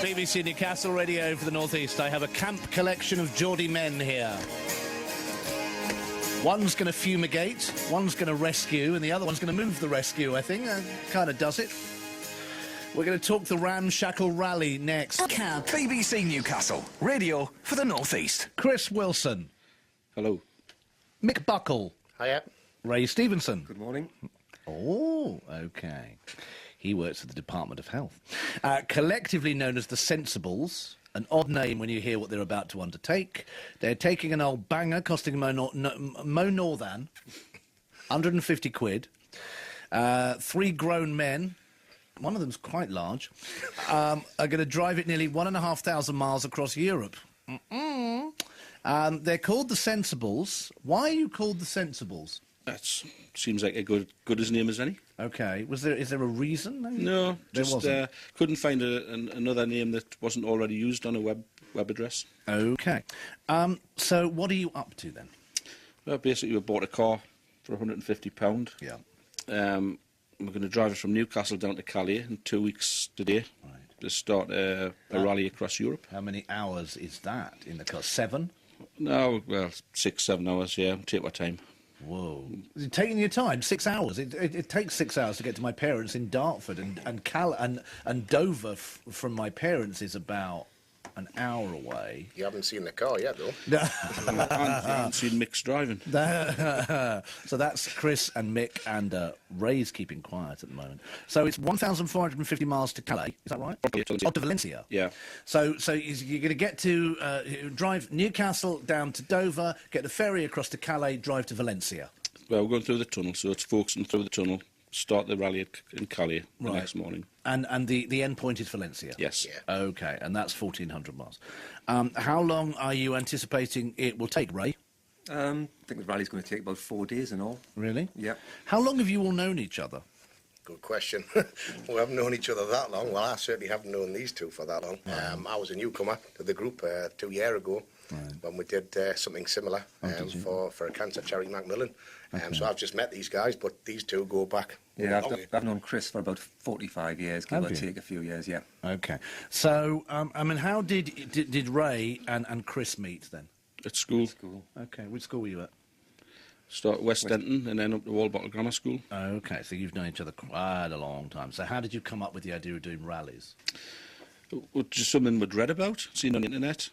BBC Newcastle Radio for the North East. I have a camp collection of Geordie men here. One's going to fumigate, one's going to rescue, and the other one's going to move the rescue, I think. Kind of does it. We're going to talk the Ramshackle Rally next. BBC Newcastle, radio for the North East. Chris Wilson. Hello. Mick Buckle. Hiya. Ray Stephenson. Good morning. Oh, OK. He works at the Department of Health. Collectively known as the Sensibles, an odd name when you hear what they're about to undertake. They're taking an old banger costing more than 150 quid. 3 grown men, one of them's quite large, are going to drive it nearly 1,500 miles across Europe. They're called the Sensibles. Why are you called the Sensibles? That seems like a good as name as any. OK. Is there a reason? No, there just wasn't. Couldn't find another name that wasn't already used on a web address. OK. So what are you up to then? Well, basically we bought a car for £150. Yeah. We're going to drive it from Newcastle down to Calais in 2 weeks today. Right. To start a rally across Europe. How many hours is that in the car? 7? No, well, 6-7 hours. Yeah, take our time. Whoa. Is it taking your time? 6 hours? It takes 6 hours to get to my parents in Dartford, and Dover from my parents is about an hour away. You haven't seen the car yet, though. And I haven't seen Mick's driving. So that's Chris and Mick, and Ray's keeping quiet at the moment. So it's 1,450 miles to Calais, is that right? Yeah. Oh, to Valencia. Yeah. So you're going to get to drive Newcastle down to Dover, get the ferry across to Calais, drive to Valencia. Well, we're going through the tunnel, so it's focusing through the tunnel, start the rally in Calais the Right. next morning. And the end point is Valencia? Yes. Yeah. OK, and that's 1,400 miles. How long are you anticipating it will take, Ray? I think the rally's going to take about 4 days and all. Really? Yeah. How long have you all known each other? Good question. We haven't known each other that long. Well, I certainly haven't known these two for that long. I was a newcomer to the group 2 years ago when we did something similar for a cancer charity, Macmillan. So I've just met these guys, but these two go back. Yeah, I've known Chris for about 45 years, give or take a few years, yeah. OK. So, I mean, how did Ray and Chris meet then? At school. OK, which school were you at? Start at West Denton and then up to Walbottle Grammar School. OK, so you've known each other quite a long time. So how did you come up with the idea of doing rallies? Just something we'd read about, seen on the internet.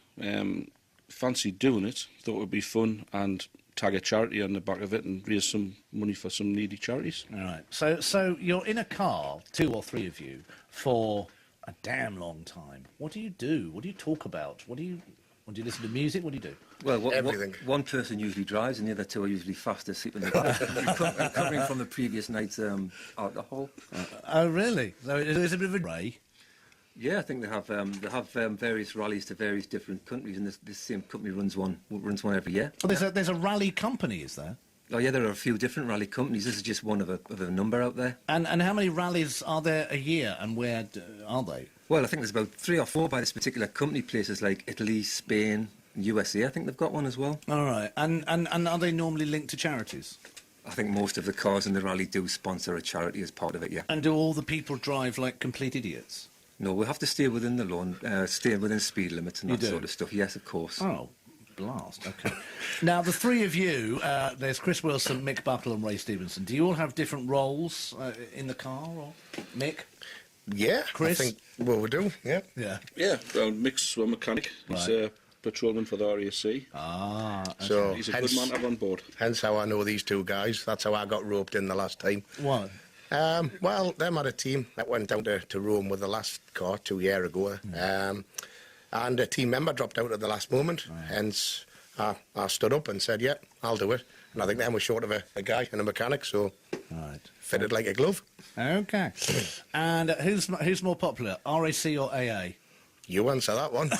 Fancied doing it, thought it would be fun, and tag a charity on the back of it and raise some money for some needy charities. All right. So you're in a car, 2 or 3 of you, for a damn long time. What do you do? What do you talk about? Do you listen to music? What do you do? Well, Everything. One person usually drives and the other 2 are usually fast asleep in the back, recovering from the previous night's alcohol. Oh, really? So it's a bit of a Ray. Yeah, I think they have various rallies to various different countries, and this same company runs one every year. Well, there's a rally company, is there? Oh yeah, there are a few different rally companies. This is just one of a number out there. And how many rallies are there a year, and where are they? Well, I think there's about 3 or 4 by this particular company. Places like Italy, Spain, USA. I think they've got one as well. All right. And are they normally linked to charities? I think most of the cars in the rally do sponsor a charity as part of it. Yeah. And do all the people drive like complete idiots? No, we have to stay within the law, stay within speed limits and that sort of stuff. Yes, of course. Oh, blast. OK. Now, the 3 of you, there's Chris Wilson, Mick Buckle and Ray Stephenson. Do you all have different roles in the car, or Mick? Yeah, Chris? I think, well, we do, yeah. Yeah. Yeah, well, Mick's a mechanic. He's a patrolman for the RAC. Ah. Okay. So He's a good man to have on board. Hence how I know these 2 guys. That's how I got roped in the last time. What? Well, them had a team that went down to Rome with the last car 2 years ago. And a team member dropped out at the last moment. Right. Hence, I stood up and said, yeah, I'll do it. And I think then we're short of a guy and a mechanic, so fitted like a glove. OK. And who's more popular, RAC or AA? You answer that one.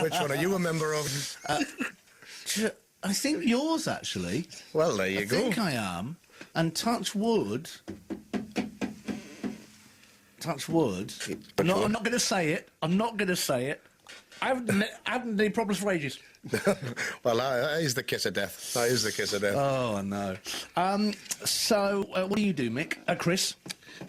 Which one are you a member of? I think yours, actually. Well, there you go. I think I am. And touch wood... I'm not going to say it. I haven't any problems for ages. Well, that is the kiss of death. That is the kiss of death. Oh, I know. So, what do you do, Mick? Chris?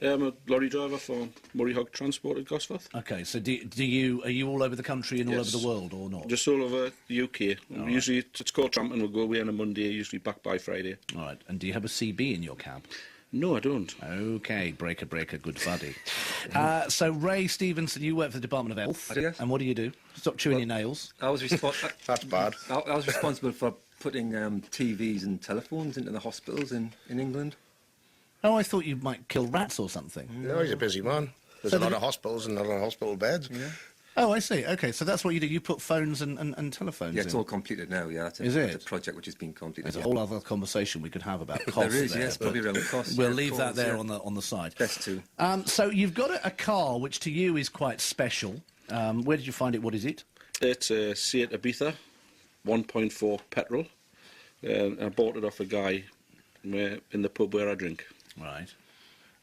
I'm a lorry driver for Murray Hog Transport at Gosforth. Okay, so are you all over the country and all Yes. over the world, or not? Just all over the UK. All Usually it's called tramping. We'll go away on a Monday, usually back by Friday. All right, and do you have a CB in your cab? No, I don't. Okay, breaker, good buddy. So, Ray Stephenson, you work for the Department of Health. Yes. And what do you do? Stop chewing your nails. I was That's bad. I was responsible for putting TVs and telephones into the hospitals in England. Oh, I thought you might kill rats or something. No, he's a busy man. There's So a lot the- of hospitals and a lot of hospital beds. Yeah. Oh, I see. Okay, so that's what you do. You put phones and telephones Yeah, in. it's all completed now. Yeah, it's Is it's it? a project which has been completed. There's a yeah. whole other conversation we could have about costs. There is, there, yes, but probably around costs. We'll yeah, leave that calls, there yeah. on the side. Best to. So you've got a car which to you is quite special. Where did you find it? What is it? It's a Seat Ibiza, 1.4 petrol. I bought it off a guy in the pub where I drink. Right.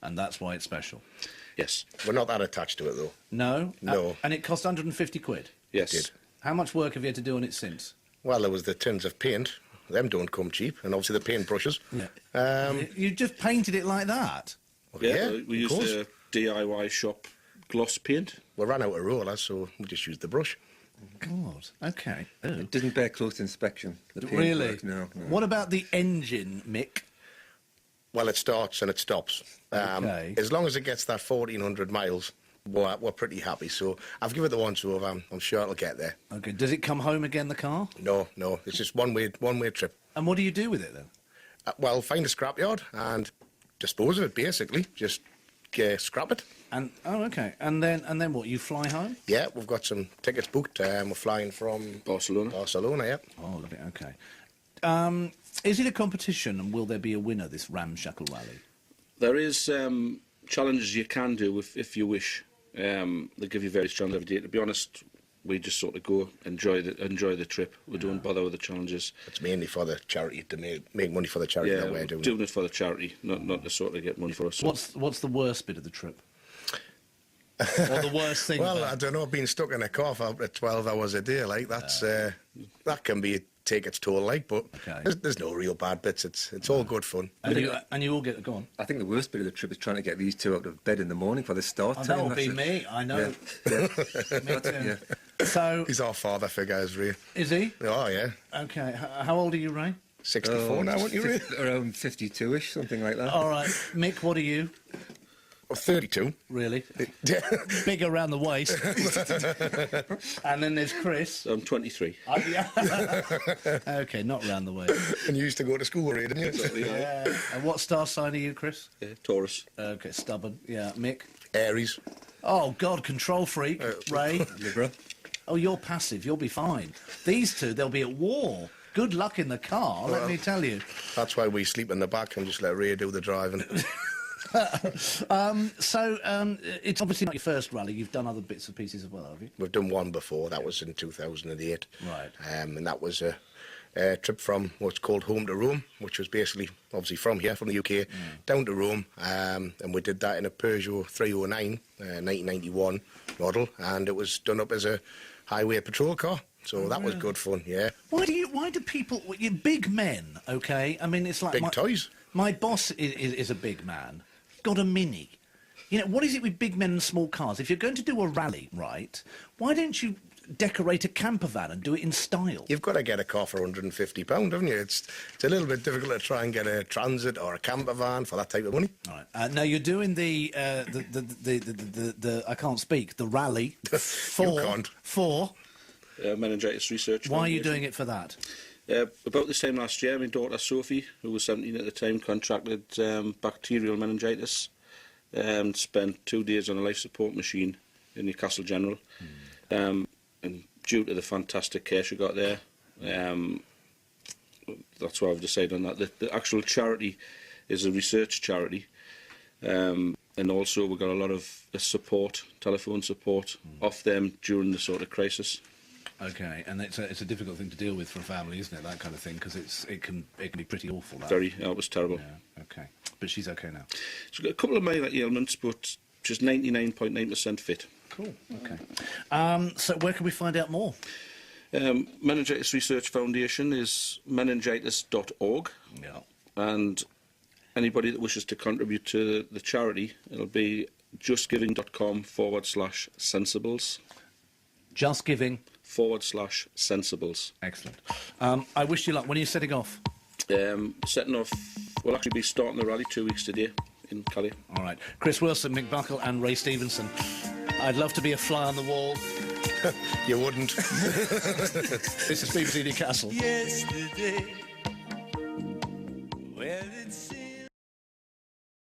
And that's why it's special. Yes. We're not that attached to it, though. No? No. And it cost 150 quid? Yes. Did. How much work have you had to do on it since? Well, there was the tins of paint. Them don't come cheap. And obviously the paint brushes. You just painted it like that? Well, Yeah, yeah, we of used course. a DIY shop gloss paint. We ran out of rollers, so we just used the brush. God, okay. Oh. It didn't bear close inspection. The paintwork, Really? No. What about the engine, Mick? Well, it starts and it stops. Okay. As long as it gets that 1,400 miles, we're pretty happy. So I've given it the once over. I'm sure it'll get there. Okay, does it come home again, the car? No, it's just one-way trip. And what do you do with it, then? Well, find a scrapyard and dispose of it, basically. Just scrap it. And oh, okay. And then what? You fly home? Yeah, we've got some tickets booked. We're flying from Barcelona. yeah. Oh, lovely. Okay. Is it a competition, and will there be a winner this Ramshackle Rally? There is challenges you can do if you wish. They give you various challenges every day. To be honest, we just sort of go enjoy the trip. We don't bother with the challenges. It's mainly for the charity to make money for the charity that we're doing. it for the charity, not to sort of get money for us. What's the worst bit of the trip? Or the worst thing? Well, about I don't know. Being stuck in a car for 12 hours a day, like that's that can take its toll, like. But Okay. there's no real bad bits. It's all good fun. and you all get go on. I think the worst bit of the trip is trying to get these two out of bed in the morning for the start Oh, time. that will That's be it. me. I know. Yeah. Me too. Yeah. So He's our father figure, is Ray. is he? Oh yeah, Okay. How old are you, Ray? 64 now, aren't you, Ray? Around 52-ish, something like that. All right, Mick. What are you? 32. Really? Yeah. Big around the waist. And then there's Chris. I'm 23. Okay, not round the waist. And you used to go to school, Ray, didn't you? Yeah. And what star sign are you, Chris? Taurus. Okay, stubborn. Yeah, Mick. Aries. Oh God, control freak. Ray. Libra. Oh, you're passive. You'll be fine. These two, they'll be at war. Good luck in the car, let me tell you. That's why we sleep in the back and just let Ray do the driving. So it's obviously not your first rally. You've done other bits and pieces as well, have you? We've done one before. That was in 2008. Right. And that was a trip from what's called home to Rome, which was basically, obviously, from here, from the UK, down to Rome. And we did that in a Peugeot 309, 1991 model. And it was done up as a highway patrol car. So that was good fun, yeah. Why do people, you big men, okay? I mean, it's like Big toys. My boss is a big man, got a Mini. You know, what is it with big men and small cars? If you're going to do a rally, right, why don't you decorate a camper van and do it in style? You've got to get a car for £150, haven't you? It's a little bit difficult to try and get a transit or a camper van for that type of money. All right. Now you're doing the I can't speak, the rally for Meningitis Research Foundation. Why are you doing it for that? About this time last year, my daughter Sophie, who was 17 at the time, contracted bacterial meningitis and spent 2 days on a life support machine in Newcastle General. And due to the fantastic care she got there, that's why I've decided on that. The actual charity is a research charity. And also we've got a lot of support, telephone support, off them during the sort of crisis. Okay, and it's a difficult thing to deal with for a family, isn't it? That kind of thing, because it can be pretty awful. That. It was terrible. Yeah. Okay, but she's okay now. She's got a couple of minor ailments, but just 99.9% fit. Cool. Okay. So where can we find out more? Meningitis Research Foundation is meningitis.org. Yeah. And anybody that wishes to contribute to the charity, it'll be justgiving.com/sensibles. Justgiving/sensibles. Excellent. I wish you luck. When are you setting off? Setting off, we'll actually be starting the rally 2 weeks today in Calais. All right. Chris Wilson, Mick Buckle and Ray Stephenson. I'd love to be a fly on the wall. You wouldn't. This is BBC Newcastle. Yesterday